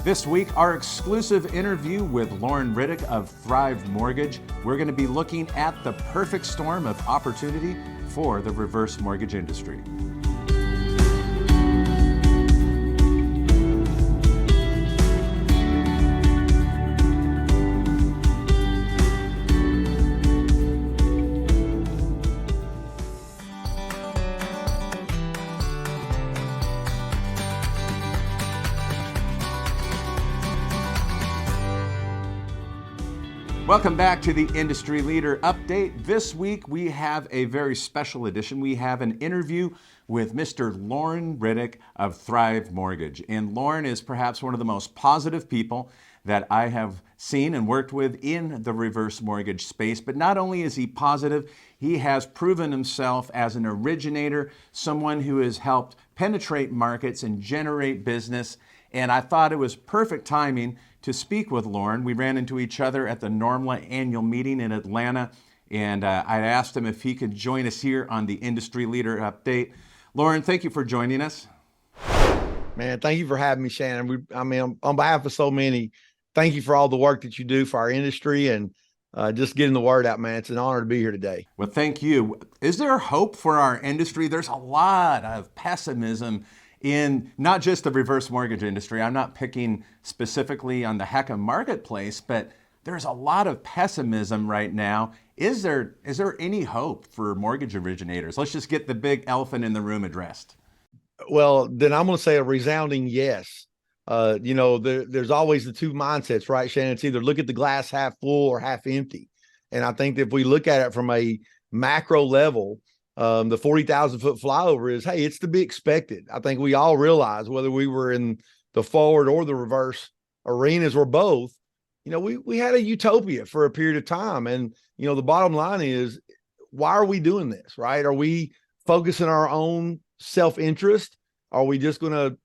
This week, our exclusive interview with Loren Riddick of Thrive Mortgage. We're going to be looking at the perfect storm of opportunity for the reverse mortgage industry. Welcome back to the Industry Leader Update. This week we have a very special edition. We have an interview with Mr. Loren Riddick of Thrive Mortgage. And Loren is perhaps one of the most positive people that I have seen and worked with in the reverse mortgage space. But not only is he positive, he has proven himself as an originator, someone who has helped penetrate markets and generate business. And I thought it was perfect timing to speak with Loren. We ran into each other at the NORMLA annual meeting in Atlanta, and I asked him if he could join us here on the Industry Leader Update. Loren, thank you for joining us. Man, thank you for having me, Shannon. On behalf of so many, thank you for all the work that you do for our industry and just getting the word out, man. It's an honor to be here today. Well, thank you. Is there hope for our industry? There's a lot of pessimism in not just the reverse mortgage industry. I'm not picking specifically on the HECM marketplace, but there's a lot of pessimism right now. Is there any hope for mortgage originators? Let's just get the big elephant in the room addressed. Well, then I'm going to say a resounding yes. There's always the two mindsets, right, Shannon? It's either look at the glass half full or half empty. And I think that if we look at it from a macro level, the 40,000-foot flyover is, hey, it's to be expected. I think we all realize, whether we were in the forward or the reverse arenas or both, we had a utopia for a period of time. And, the bottom line is, why are we doing this, right? Are we focusing our own self-interest? Are we just going to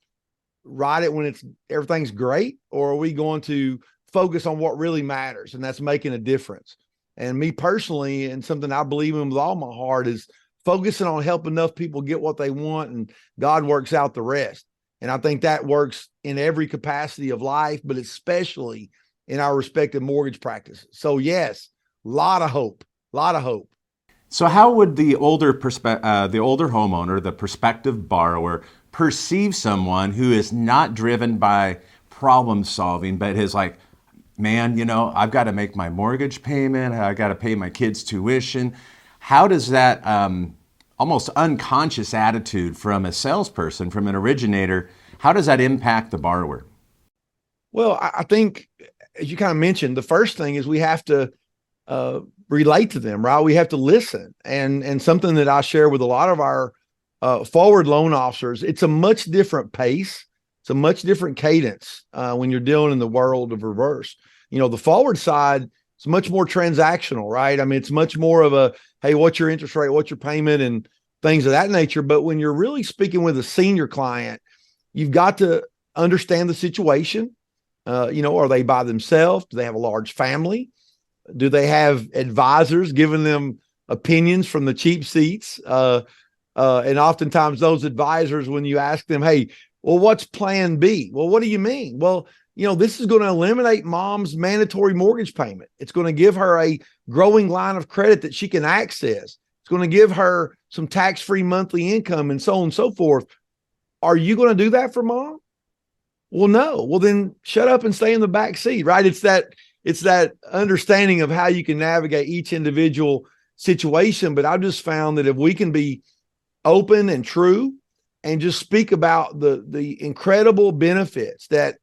ride it when everything's great? Or are we going to focus on what really matters? And that's making a difference. And me personally, and something I believe in with all my heart, is focusing on helping enough people get what they want, and God works out the rest. And I think that works in every capacity of life, but especially in our respective mortgage practices. So yes, a lot of hope. So how would the older homeowner, the prospective borrower, perceive someone who is not driven by problem solving, but is like, man, I've got to make my mortgage payment, I got to pay my kids' tuition. How does that almost unconscious attitude from a salesperson, from an originator, how does that impact the borrower? Well, I think, as you kind of mentioned, the first thing is we have to relate to them, right? We have to listen. And something that I share with a lot of our forward loan officers, it's a much different pace. It's a much different cadence when you're dealing in the world of reverse. The forward side, it's much more transactional, right? I mean, it's much more of a, hey, what's your interest rate? What's your payment? And things of that nature. But when you're really speaking with a senior client, you've got to understand the situation. Are they by themselves? Do they have a large family? Do they have advisors giving them opinions from the cheap seats? And oftentimes those advisors, when you ask them, hey, well, what's plan B? Well, what do you mean? Well, this is going to eliminate mom's mandatory mortgage payment. It's going to give her a growing line of credit that she can access. It's going to give her some tax-free monthly income and so on and so forth. Are you going to do that for mom? Well, no. Well, then shut up and stay in the back seat, right? It's that understanding of how you can navigate each individual situation. But I've just found that if we can be open and true and just speak about the incredible benefits that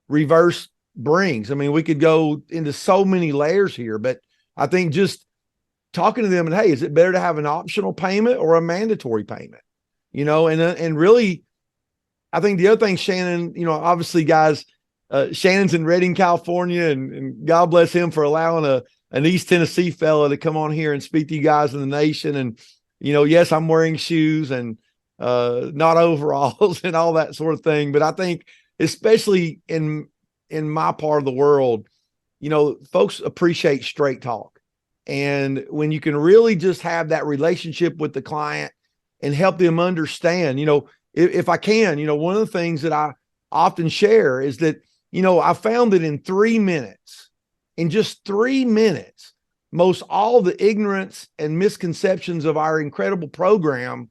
reverse brings. I mean, we could go into so many layers here, but I think just talking to them and, hey, is it better to have an optional payment or a mandatory payment? And really, I think the other thing, Shannon, obviously, guys, Shannon's in Redding, California, and God bless him for allowing an East Tennessee fella to come on here and speak to you guys in the nation. And, yes, I'm wearing shoes and not overalls and all that sort of thing. But I think, especially in my part of the world, folks appreciate straight talk. And when you can really just have that relationship with the client and help them understand, if I can, one of the things that I often share is that I found that in 3 minutes, in just 3 minutes, most all the ignorance and misconceptions of our incredible program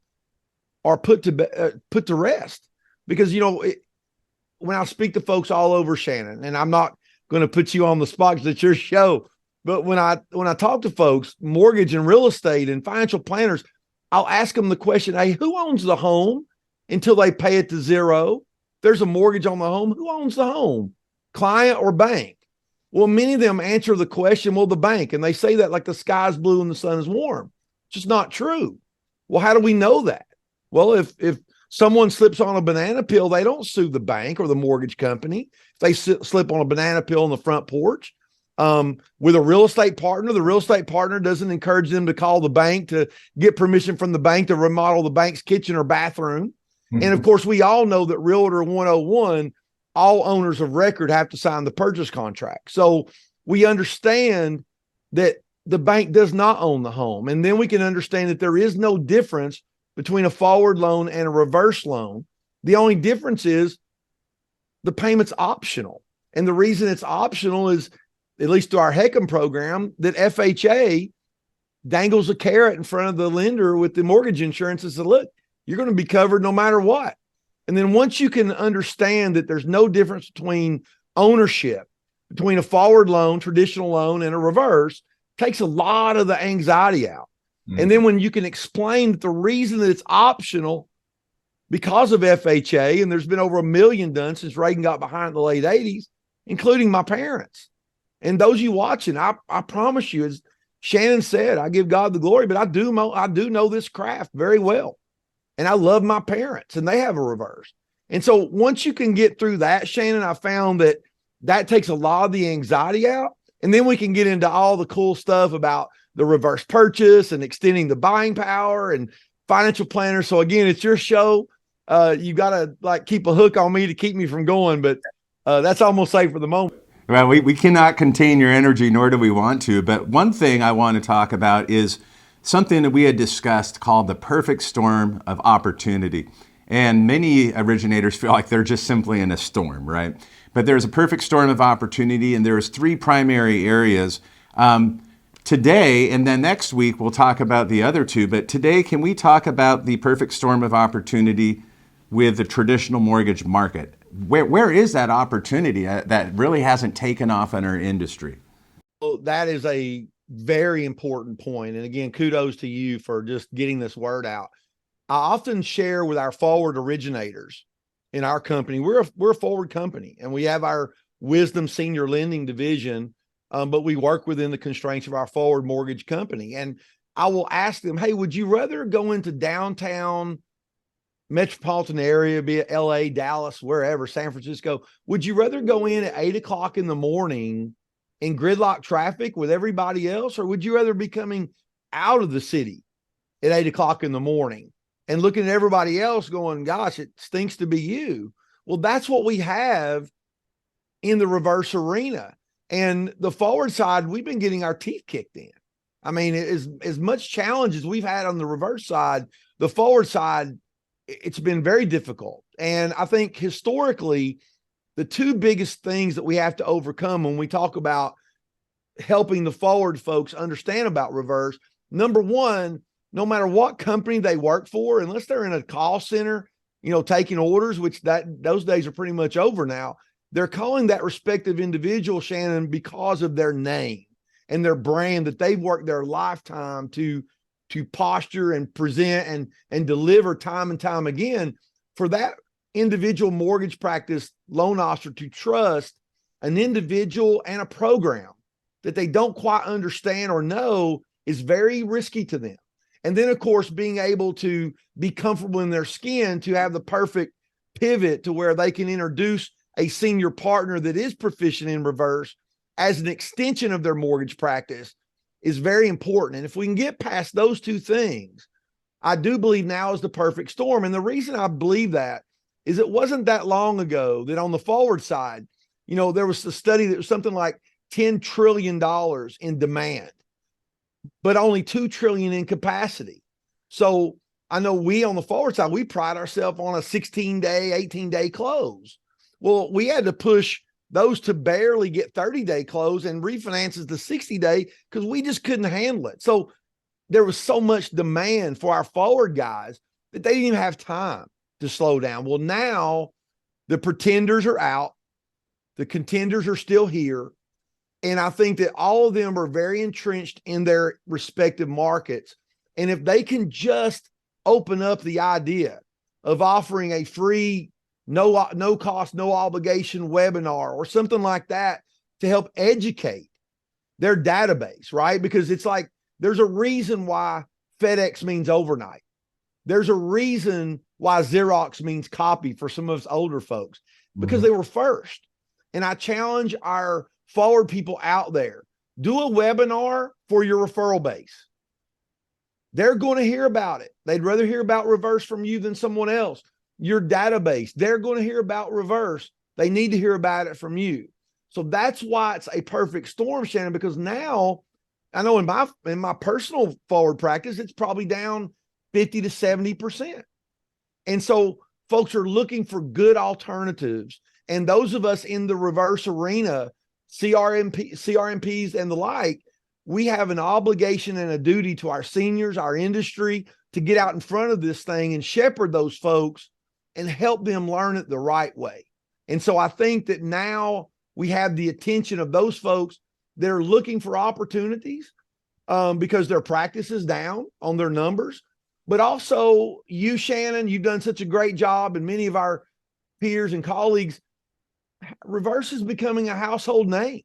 are put to rest. Because when I speak to folks all over, Shannon, and I'm not going to put you on the spot because it's your show, but when I talk to folks, mortgage and real estate and financial planners, I'll ask them the question, hey, who owns the home until they pay it to zero? There's a mortgage on the home. Who owns the home? Client or bank? Well, many of them answer the question, well, the bank. And they say that like the sky's blue and the sun is warm. It's just not true. Well, how do we know that? Well, if someone slips on a banana peel, they don't sue the bank or the mortgage company. If they slip on a banana peel on the front porch, with a real estate partner, the real estate partner doesn't encourage them to call the bank to get permission from the bank to remodel the bank's kitchen or bathroom. Mm-hmm. And of course, we all know that Realtor 101, all owners of record have to sign the purchase contract. So we understand that the bank does not own the home. And then we can understand that there is no difference between a forward loan and a reverse loan. The only difference is the payment's optional. And the reason it's optional is, at least through our HECM program, that FHA dangles a carrot in front of the lender with the mortgage insurance and says, look, you're going to be covered no matter what. And then once you can understand that there's no difference between ownership, between a forward loan, traditional loan, and a reverse, takes a lot of the anxiety out. Mm-hmm. And then when you can explain that the reason that it's optional because of FHA, and there's been over 1 million done since Reagan got behind in the late 80s, including my parents. And those of you watching, I promise you, as Shannon said, I give God the glory, but I do know this craft very well. And I love my parents, and they have a reverse. And so once you can get through that, Shannon, I found that takes a lot of the anxiety out. And then we can get into all the cool stuff about the reverse purchase and extending the buying power and financial planners. So again, it's your show. You got to keep a hook on me to keep me from going, but that's almost safe for the moment. Well, we cannot contain your energy, nor do we want to. But one thing I want to talk about is something that we had discussed called the perfect storm of opportunity. And many originators feel like they're just simply in a storm, right? But there's a perfect storm of opportunity, and there's 3 primary areas. Today, and then next week, we'll talk about the other 2. But today, can we talk about the perfect storm of opportunity with the traditional mortgage market? Where is that opportunity that really hasn't taken off in our industry? Well, that is a very important point. And again, kudos to you for just getting this word out. I often share with our forward originators in our company. We're a forward company, and we have our Wisdom Senior Lending division, but we work within the constraints of our forward mortgage company. And I will ask them, hey, would you rather go into downtown metropolitan area, be it LA, Dallas, wherever, San Francisco? Would you rather go in at 8 o'clock in the morning in gridlock traffic with everybody else, or would you rather be coming out of the city at 8 o'clock in the morning and looking at everybody else going, gosh, it stinks to be you? Well, that's what we have in the reverse arena. And the forward side, we've been getting our teeth kicked in. I mean, as much challenge as we've had on the reverse side, the forward side, it's been very difficult. And I think historically, the 2 biggest things that we have to overcome when we talk about helping the forward folks understand about reverse, number one, no matter what company they work for, unless they're in a call center, taking orders, which those days are pretty much over now, they're calling that respective individual, Shannon, because of their name and their brand that they've worked their lifetime to posture and present and deliver time and time again. For that individual mortgage practice loan officer to trust an individual and a program that they don't quite understand or know is very risky to them. And then, of course, being able to be comfortable in their skin to have the perfect pivot to where they can introduce a senior partner that is proficient in reverse as an extension of their mortgage practice is very important. And if we can get past those 2 things, I do believe now is the perfect storm. And the reason I believe that is it wasn't that long ago that on the forward side, there was a study that was something like $10 trillion in demand, but only $2 trillion in capacity. So I know we on the forward side, we pride ourselves on a 16-day, 18-day close. Well, we had to push those to barely get 30-day close and refinances to 60-day because we just couldn't handle it. So there was so much demand for our forward guys that they didn't even have time to slow down. Well, now the pretenders are out. The contenders are still here. And I think that all of them are very entrenched in their respective markets. And if they can just open up the idea of offering a free, no cost, no obligation webinar or something like that to help educate their database, right? Because it's like, there's a reason why FedEx means overnight. There's a reason why Xerox means copy for some of us older folks, because they were first. And I challenge our forward people out there, do a webinar for your referral base. They're going to hear about it. They'd rather hear about reverse from you than someone else. Your database, they're going to hear about reverse. They need to hear about it from you. So that's why it's a perfect storm, Shannon, because now I know in my personal forward practice, it's probably down 50 to 70%. And so folks are looking for good alternatives. And those of us in the reverse arena, CRMPs and the like, we have an obligation and a duty to our seniors, our industry, to get out in front of this thing and shepherd those folks and help them learn it the right way. And so I think that now we have the attention of those folks that are looking for opportunities because their practice is down on their numbers. But also you, Shannon, you've done such a great job, and many of our peers and colleagues, reverse is becoming a household name.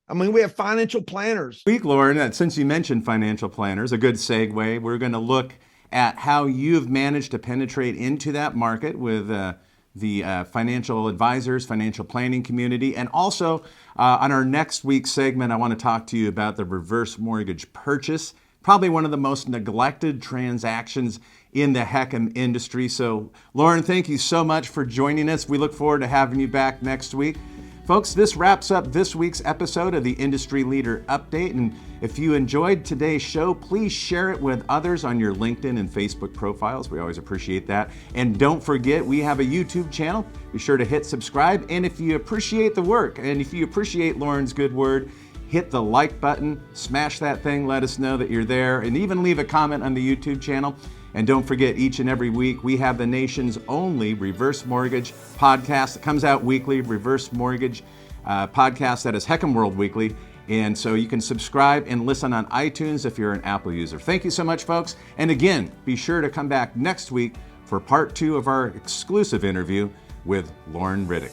I mean, we have financial planners. Week, Loren, since you mentioned financial planners, a good segue, we're going to look at how you've managed to penetrate into that market with the financial advisors, financial planning community. And also on our next week's segment, I want to talk to you about the reverse mortgage purchase, probably one of the most neglected transactions in the HECM industry. So, Loren, thank you so much for joining us. We look forward to having you back next week. Folks, this wraps up this week's episode of the Industry Leader Update. And if you enjoyed today's show, please share it with others on your LinkedIn and Facebook profiles. We always appreciate that. And don't forget, we have a YouTube channel. Be sure to hit subscribe. And if you appreciate the work, and if you appreciate Loren's good word, hit the like button, smash that thing, let us know that you're there, and even leave a comment on the YouTube channel. And don't forget, each and every week, we have the nation's only reverse mortgage podcast that comes out weekly, reverse mortgage podcast that is HECM World Weekly. And so you can subscribe and listen on iTunes if you're an Apple user. Thank you so much, folks. And again, be sure to come back next week for part 2 of our exclusive interview with Loren Riddick.